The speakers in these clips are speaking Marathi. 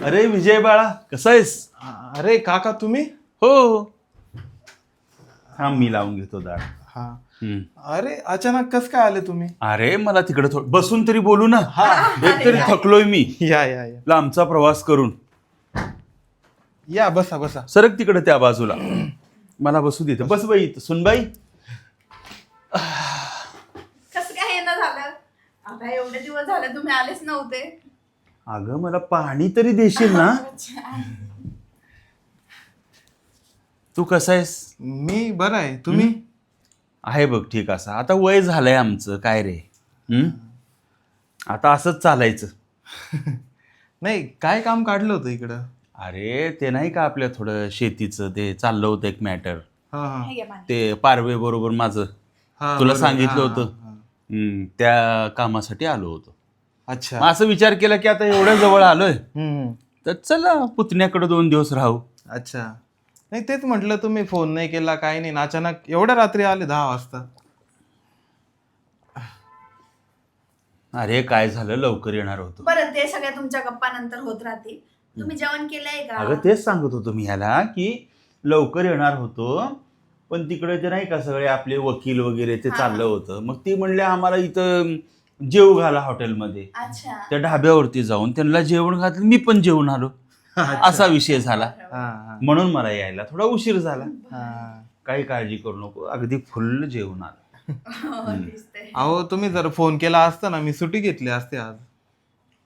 अरे विजय बाळा, कसा आहेस? अरे काका तुम्ही? हो. हा मी लावून घेतो दार. हा. अरे अचानक कस काय आले तुम्ही? अरे मला तिकडे बसून तरी बोलू ना. हा. एक तरी थकलोय मी या लांबचा प्रवास करून. या बसा बसा. सरक तिकडे त्या बाजूला. मला बसू देते. बस बाई, सुनबाई. कसं काय येणं झालं? आता एवढे दिवस झाले तुम्ही आलेच नव्हते. अगं मला पाणी तरी देशील ना? तू कसा आहेस? मी बरं आहे. तुम्ही? आहे बघ ठीक. असं आता वय झालंय आमचं, काय रे. आता असंच चालायचं. नाही, काय काम काढलं होतं इकडं? अरे ते नाही का आपल्या थोडं शेतीचं ते चाललं होतं एक मॅटर. हा हा हे घ्या पाणी. ते पारवे बरोबर माझं हा, तुला बरोबर. सांगितलं हा, होतं. हा, हा. त्या कामासाठी आलो होतो. अच्छा. मग असं विचार केला की आता एवढ्या जवळ आलोय हम्म. तर चला पुतण्याकडे 2 दिवस राहू. अच्छा. नाही तेच म्हटलं, तुम्ही फोन नाही केला काय नाही, अचानक एवढ्या रात्री आले 10 वाजता. अरे काय झालं, लवकर येणार होतो. बरं, ते सगळ्या तुमच्या गप्पा नंतर होत राहतील. तुम्ही जेवण केलंय का? अगं तेच सांगत होतो मी ह्याला की लवकर येणार होतो, पण तिकडे ते नाही का सगळे आपले वकील वगैरे ते चाललं होतं. मग ती म्हणले आम्हाला इथं जेव घाला हॉटेलमध्ये. अच्छा. त्या ढाब्यावरती जाऊन त्यांना जेवण घातलं, मी पण जेवून आलो. असा विषय झाला. हा हा म्हणून मला यायला थोडा उशीर झाला. हा. काही काळजी करू नको, अगदी फुल जेवण आलं. हो, दिसतंय. अहो तुम्ही जर फोन केला असता ना, मी सुट्टी घेतली असते आज.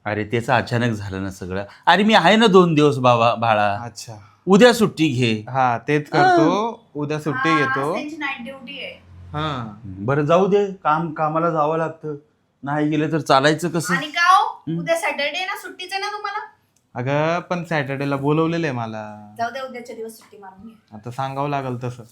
अरे त्याचं अचानक झालं ना सगळं. अरे मी आहे ना 2 दिवस बाळा. अच्छा. उद्या सुट्टी घे. हा तेच करतो, उद्या सुट्टी आज घेतो. त्यांची नाईट ड्युटी आहे. हा. बरं जाऊ दे, कामाला जावं लागतं. नाही गेलं तर चालायचं कसं? आणि का हो? उद्या सॅटर्डे ना, सुट्टीच आहे ना तुम्हाला? अगं पण सॅटर्डेला बोलवलेलं आहे मला. जाऊ द्या, उद्याच्या दिवस सुट्टी मारून घ्या. आता सांगावं लागेल तसं.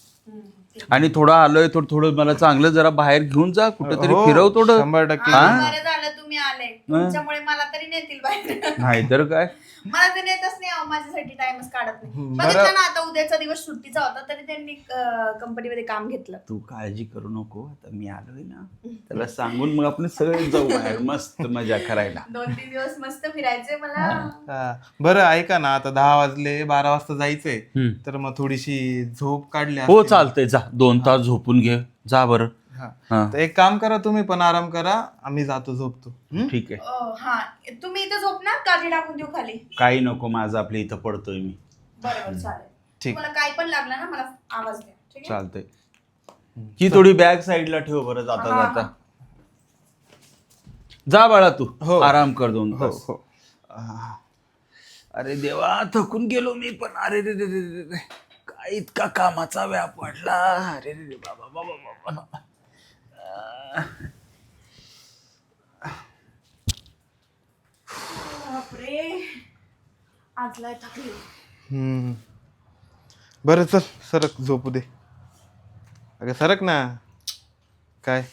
ठीक. आणि थोडं आलोय थोडं मला चांगलं जरा बाहेर घेऊन जा, कुठेतरी हो, फिरव थोडं. 100%. बरं झालं तुम्ही आले. तुमच्यामुळे मला तरी नेतील बाहेर. नाहीतर काय. मला ते नेतच नाही अहो, माझ्यासाठी टाइमच काढत नाही. बरं. बघितलं ना, आता उद्याचा दिवस सुट्टीचा होता तरी त्यांनी कंपनीमध्ये काम घेतलं. तू काळजी करू नको, आता मी आलोय ना त्याला सांगून मग आपण सगळे जाऊ बाहेर मस्त मजा करायला. 2-3 दिवस मस्त फिरायचे मला. हा. बरं ऐका ना, आता 10 वाजले, 12 वाजता जायचंय. हम्म. तर मग थोडीशी झोप काढली हो असती. चालतंय, जा 2 तास झोपून घे, जा बरं. हा. हा तर एक काम करा, तुम्ही पण आराम करा, आम्ही जातो झोपतो. ठीक आहे. हा, तुम्ही इथं झोपणार, काठी टाकून देऊ खाली? काही नको, माझं आपल्या इथं पडतोय मी. बरोबर, चालेल. ठीक. तुम्हाला काय पण लागलं ना, मला आवाज द्या. ठीक आहे? चालतंय. ही थोडी बॅग साईडला ठेव बरं जाता हा, जाता. जा बाळा तू, हो. आराम कर 2 हो तास. हो. अरे देवा, थकून गेलो मी पण. अरे रे रे रे रे रे, काय इतका कामाचा व्याप वाढला. अरे रे रे बाबा बाबा बाबा. बापरे, आज लय थकली. हम्म. बरं चल, सरक झोपू दे. अगं सरक ना. काय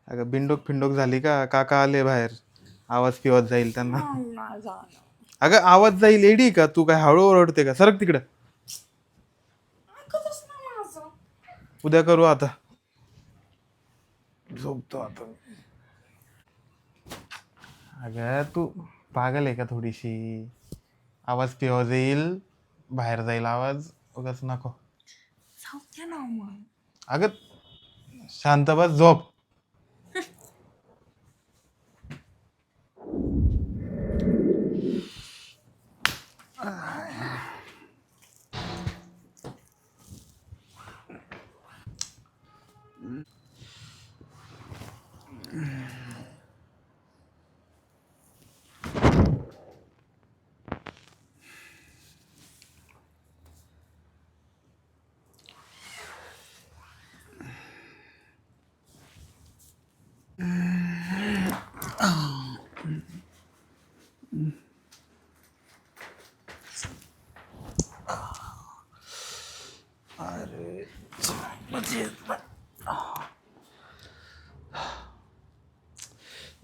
अगं बिंडोक फिंडोक झाली का? काका आले बाहेर, आवाज पिवत जाईल त्यांना. अगं आवाज जाईल, एडी का तू? काय हळू ओरडते का? सरक तिकडं. ऐकतच नाही माझं. उद्या करू, आता झोपतो आता. अगं तू पागल आहे का थोडीशी? आवाज पिवा जाईल, बाहेर जाईल आवाज, उगाच नको. जाऊ द्या ना मग. अगं शांत बस, झोप.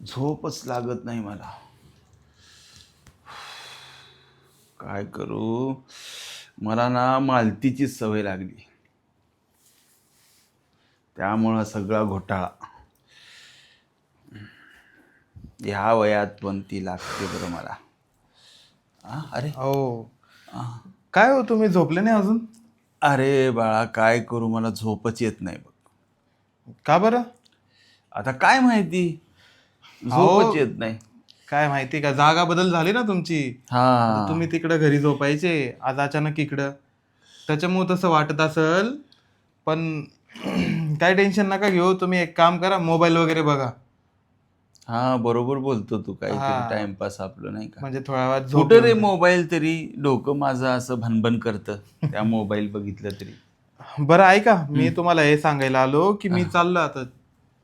झोपच लागत नाही मला. काय करू, मला ना मालतीची सवय लागली, त्यामुळं सगळा घोटाळा. ह्या वयात पण ती लागते बरं मला. अरे हो. काय हो तुम्ही झोपले नाही अजून? अरे बाळा काय करू, मला झोपच येत नाही बघ. का बरं? आता काय माहिती, झोपच येत नाही. काय माहिती का, जागा बदल झाली ना तुमची. हा तुम्ही तिकडं घरी झोपायचे, आज अचानक इकडं, त्याच्यामुळे तसं वाटत असल. पण काय टेन्शन नका घेऊ, तुम्ही एक काम करा, मोबाईल वगैरे बघा. हा बरोबर बोलतो तू, काहीतरी हा. टाइमपास आपलं नाही का. म्हणजे थोड्या वेळात झोप कुठं रे येऊन जाईल. मोबाईल, तरी डोकं माझं असं भनभन करतं त्या मोबाईल बघितलं तरी. बरं ऐका, मी तुम्हाला हे सांगायला आलो की मी चाललो आता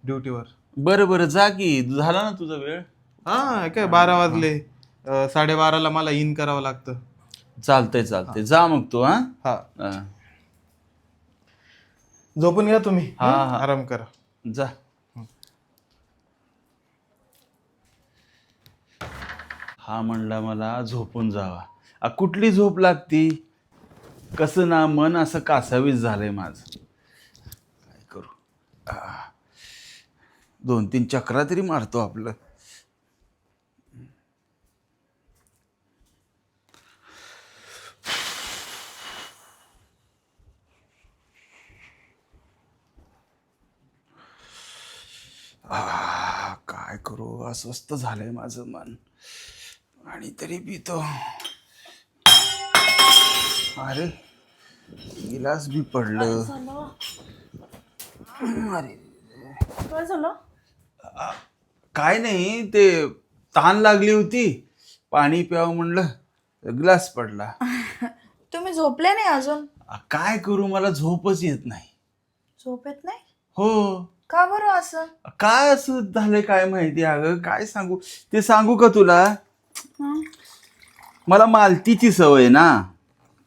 ड्युटीवर. बरं बरं जा की, झाला ना तुझा वेळ. हा काय 12 वाजले, 12:30ला मला इन करावं लागतं. चालतंय चालतंय, जा मग तू. हा हा, हा. झोपून घ्या तुम्ही. हा, हा. आराम करा. जा. हा म्हणला मला झोपून जावा. कुठली झोप लागती, कसं ना मन असं कासावीस झालंय माझं. काय करू, 2-3 चक्रा तरी मारतो आपलं. काय करू, अस्वस्थ झालंय माझं मन, आणि तरी पितो. अरे गिलास बी पडलं. अरे काय झालं? काय नाही, ते तहान लागली होती, पाणी प्यावं म्हणलं, ग्लास पडला. तुम्ही झोपले नाही अजून? काय करू, मला झोपच येत नाही. झोप येत नाही? हो. का बरं असं? काय असं झालंय काय माहिती. अगं काय सांगू, ते सांगू का तुला. हं? मला मालतीची सवय ना.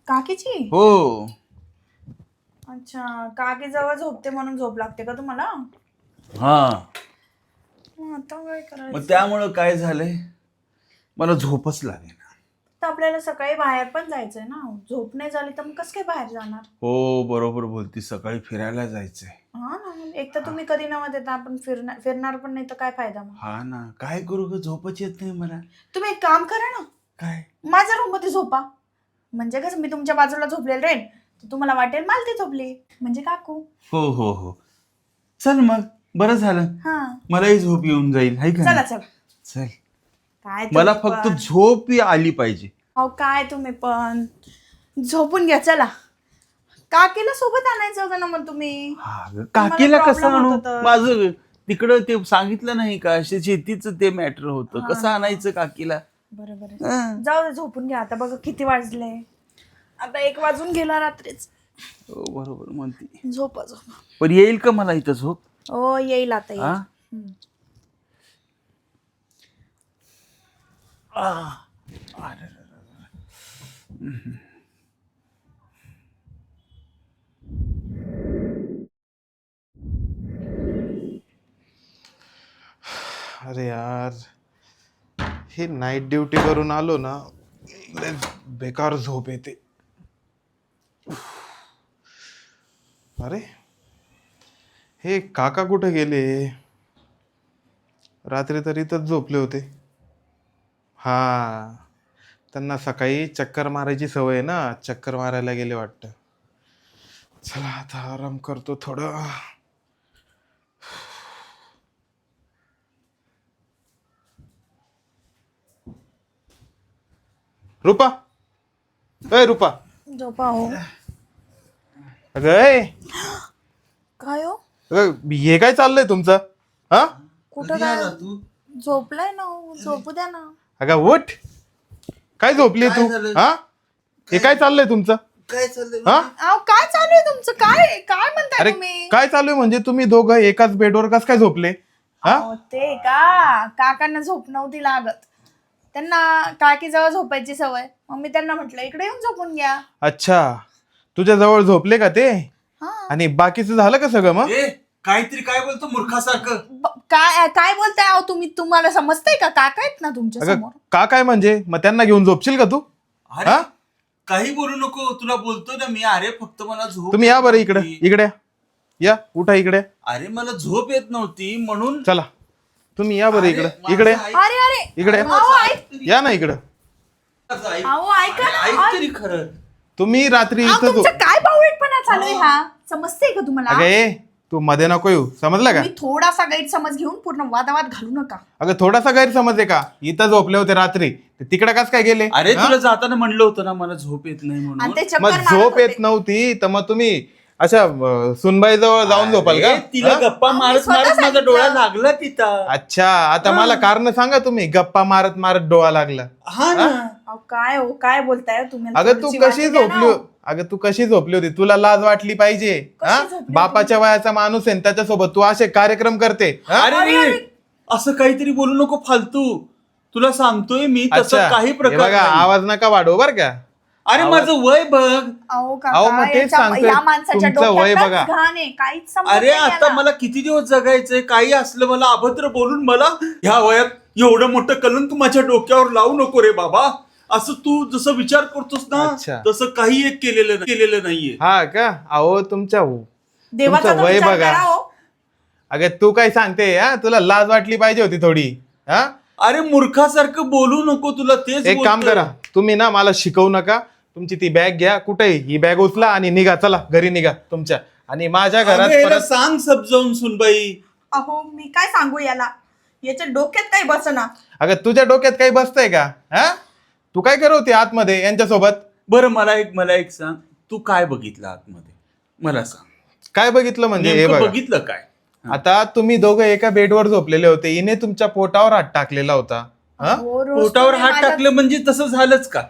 काकीची? हो. अच्छा, काकी जवळ झोपते म्हणून झोप लागते का तुम्हाला? हा, मग आता काय करायचं? मग त्यामुळं काय झालंय, मला झोपच लागेना. तर आपल्याला सकाळी बाहेर पण जायचंय ना, झोप नाही झाली तर मग कसं काय बाहेर जाणार? हो बरोबर बोलती, सकाळी फिरायला जायचंय. हा ना, एक तर तुम्ही कधी नव्हते येत, आपण फिरणार पण नाही तर काय फायदा मग. हा ना, काय करू ग, झोपच येत नाही मला. तुम्ही एक काम करा ना, काय? माझ्या रूम मध्ये झोपा. म्हणजे कसं, मी तुमच्या बाजूला झोपलेले राहीन, तर तुम्हाला वाटेल मालती झोपली म्हणजे काकू. हो हो हो, चल मग, बरं झालं, हा मलाही झोप येऊन जाईल, हाय का चला नाही? चला. चल, काय मला तुम्ही फक्त पण. झोप आली पाहिजे. अहो काय तुम्ही पण, झोपून घ्या चला. काकीला सोबत आणायचं होतं ना मग तुम्ही. हा ग, काकीला problem कसं आणू, होतं तर. माझं तिकडं ते सांगितलं नाही का, शेतीचं ते मॅटर होतं, कसं आणायचं काकीला. बरं बरं, हं. जाऊ दे, झोपून घ्या. आता बघा किती वाजले, आता 1 वाजून गेला रात्रीच. हो बरोबर म्हणते, झोपा झोपा. पण येईल का मला इथं झोप? हो येईल आता येईल. हा? हम्म. अरे. अरे यार, हे नाईट ड्युटी करून आलो ना, लय बेकार झोप येते. अरे हे काका कुठे गेले? रात्री तर इथंच झोपले होते. हा, त्यांना सकाळी चक्कर मारायची सवय आहे ना, चक्कर मारायला गेले वाटतं. चला आता आराम करतो थोडं. रूपा, ए रूपा, झोपा हो. अगं ए, काय हो, अगं, हे काय चाललंय तुमचं? हा, कुठं काय झोपलाय ना हो, झोपू द्या ना. अगं उठ, काय झोपली तू? हा, हे काय चाललंय तुमचं? काय चाललंय? हा, अहो काय चालू आहे तुमचं? काय काय म्हणताय अरे तुम्ही? काय चालू आहे म्हणजे तुम्ही दोघं एकाच बेडवर कस काय झोपले? हा, अहो, ते का काकांना झोप नव्हती लागत, त्यांना काकी जवळ झोपायची सवय, मग मी त्यांना म्हटलं इकडे येऊन झोपून घ्या. अच्छा, तुझ्या जवळ झोपले का ते? हा. आणि बाकीचं झालं का सगळं मग? काहीतरी काय बोलतो मूर्खासारखं. काय काय बोलताय अहो तुम्ही? तुम्हाला समजतंय का? काका आहेत ना तुमच्या अगं समोर. का काय म्हणजे, मग त्यांना घेऊन झोपशील का तू? अरे हा, काही बोलू नको, तुला बोलतो ना मी. अरे फक्त मला झोप तुम्ही या येत बरं इकडे, नव्हती. इकडे या, उठा इकडे. अरे मला झोप येत नव्हती म्हणून. चला तुम्ही या बरं अरे, इकडं माझं इकडे ऐक. अरे अरे इकडे अहो, ऐक. या ना इकडं. माझं ऐक. अहो ऐका ना. ऐक तरी खरं. तुम्ही रात्री अहो, इथं तुमचं काय बावळटपणा चालू आहे हा समजते का तुम्हाला अगं ए तू मध्ये नको येऊ समजलं का? तुम्ही थोडासा गैरसमज घेऊन पूर्ण वादावाद घालू नका. अगं थोडासा गैरसमज आहे का? इथं झोपले होते रात्री तिकडे कस काय गेले? अरे हा? तुला जाताना म्हणलं होतं ना मला झोप येत नाही आणि म्हणून. ते चक्कर मग मारत झोप होते. येत नव्हती तर मग तुम्ही अशा सुनबाई जवळ जाऊन झोपाल का? अरे, तिला हा? गप्पा आम्ही मारत स्वतः मारत माझा सांगितलं. डोळा लागला तिथं. अच्छा आता मला कारण सांगा तुम्ही गप्पा मारत मारत डोळा लागला. हा ना. अहो, काय हो काय बोलताय तुम्ही अगं तू थोडीशी कशी वाटी द्या ना, झोपली हो. अगं तू कशी झोपली होती? तुला लाज वाटली पाहिजे. कशी हा? झोपली होती? बापाच्या वयाचा माणूस आहे आणि त्याच्यासोबत तू असे कार्यक्रम करते. हा? अरे रे, असं काहीतरी बोलू नको फालतू. तुला सांगतोय मी तसं अच्छा काही हे प्रकार बघा नाही. आवाज नका वाढवू बर का? अरे माझं वय बघ. अहो अहो, मग काका तेच याच्या- सांगतोय, या माणसाच्या तुमचं वय डोक्यातच बघा. घाण आहे काहीच समजत अरे नाही आता याला. मला किती दिवस जगायचंय. काही असलं मला अभद्र बोलून मला ह्या वयात एवढं मोठं कलंक माझ्या डोक्यावर लावू नको रे बाबा. असं तू जसं विचार करतोस ना अच्छा. तसं काही एक केलेलं नाहीये. हा का? अहो तुमच्या देवाचा तुमचं तो वय विचार बघा. करा हो. अगं तू काय सांगते हा? तुला लाज वाटली पाहिजे होती थोडी. हा अरे मूर्खासारखं बोलू नको. तुला तेच एक काम बोलतोय. करा तुम्ही ना मला शिकवू नका. तुमची ती बॅग घ्या कुठे ही बॅग उचला आणि निघा चला घरी निघा तुमच्या आणि माझ्या घरात अगं, याला परत सांग समजावून सुनबाई. अहो मी काय सांगू याला याच्या डोक्यात काही बसना. अगं तुझ्या डोक्यात काही बसतंय का? हा तू काय करवते आतमध्ये यांच्यासोबत? बरं मला एक सांग. तू काय बघितलं आतमध्ये मला सांग. काय बघितलं म्हणजे हे नेमकं बघा बघितलं काय? आता तुम्ही दोघं एका बेडवर झोपलेले होते. हिने तुमच्या पोटावर हात टाकलेला होता. हा अहो, रोज पोटावर तुम्ही हात माझ्या- टाकलं म्हणजे तसं झालंच का?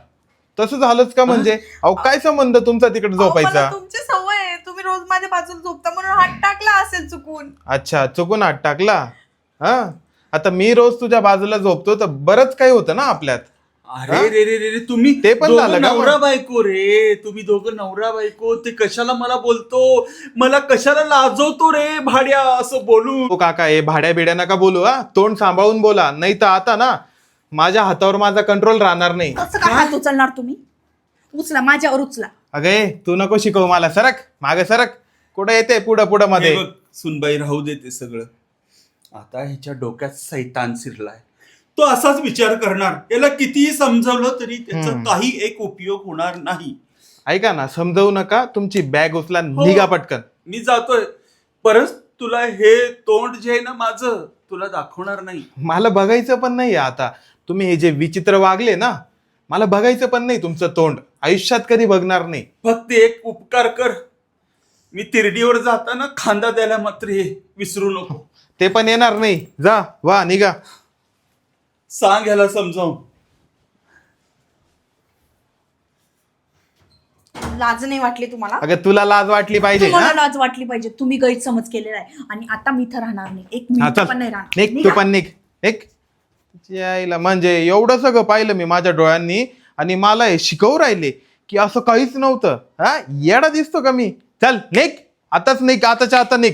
तसं झालंच का म्हणजे? अहो काय संबंध तुमचा तिकडे अहो, मला झोपायचा? तुमची सवय आहे तुम्ही रोज माझ्या बाजूला झोपता म्हणून हात टाकला असेल चुकून. अच्छा चुकून हात टाकला. हा आता मी रोज तुझ्या बाजूला झोपतो तर बरंच काही होतं ना आपल्यात. अरे रे रे रे रे, तुम्ही ते पण दोघं झालं का मग? नवरा बायको रे. तुम्ही दोघं नवरा बायको. ते कशाला मला बोलतो. मला कशाला लाजवतो रे भाड्या असं बोलू. हो काका हे भाड्या बिड्या नका बोलू. हा तोंड सांभाळून बोला नाही तर आता ना माझ्या हातावर माझा कंट्रोल राहणार नाही. कसं काय हात उचलणार तुम्ही? उचला माझ्यावर उचला. अगे तू नको शिकव मला. सरक मागे सरक. कुठं येते पुढं पुढं मध्ये? हे बघ, सुनबाई राहू दे ते सगळं. आता ह्याच्या डोक्यात सैतान शिरलाय. तो असाच विचार करणार. याला कितीही समजावलं तरी त्याचा काही एक उपयोग होणार नाही. ऐका ना समजवू नका. तुमची बॅग उचला हो. निघा पटकन. मी जातोय. परत तुला हे तोंड जे आहे ना माझं तुला दाखवणार नाही. मला बघायचं पण नाही आता. तुम्ही हे जे विचित्र वागले ना मला बघायचं पण नाही तुमचं तोंड. आयुष्यात कधी बघणार नाही. फक्त एक उपकार कर. मी तिरडीवर जाताना खांदा द्यायला मात्र हे विसरू नको. ते पण येणार नाही. जा वा निघा. सांग ह्याला समजावून. लाज नाही वाटली तुम्हाला? अगं तुला लाज वाटली पाहिजे. तुम्हाला हा? लाज वाटली पाहिजे. तुम्ही गैरसमज केलेला आहे आणि आता मी इथं राहणार नाही. एक हा, मिनिट चल पण नाही राहणार. निघ तू निघा. पण निघ. तिची आईला म्हणजे एवढं सगळं पाहिलं मी माझ्या डोळ्यांनी आणि मला हे शिकवू राहिले की असं काहीच नव्हतं. हा येडा दिसतो का मी? चल निघ आताच निघ. आताच्या आता निघ.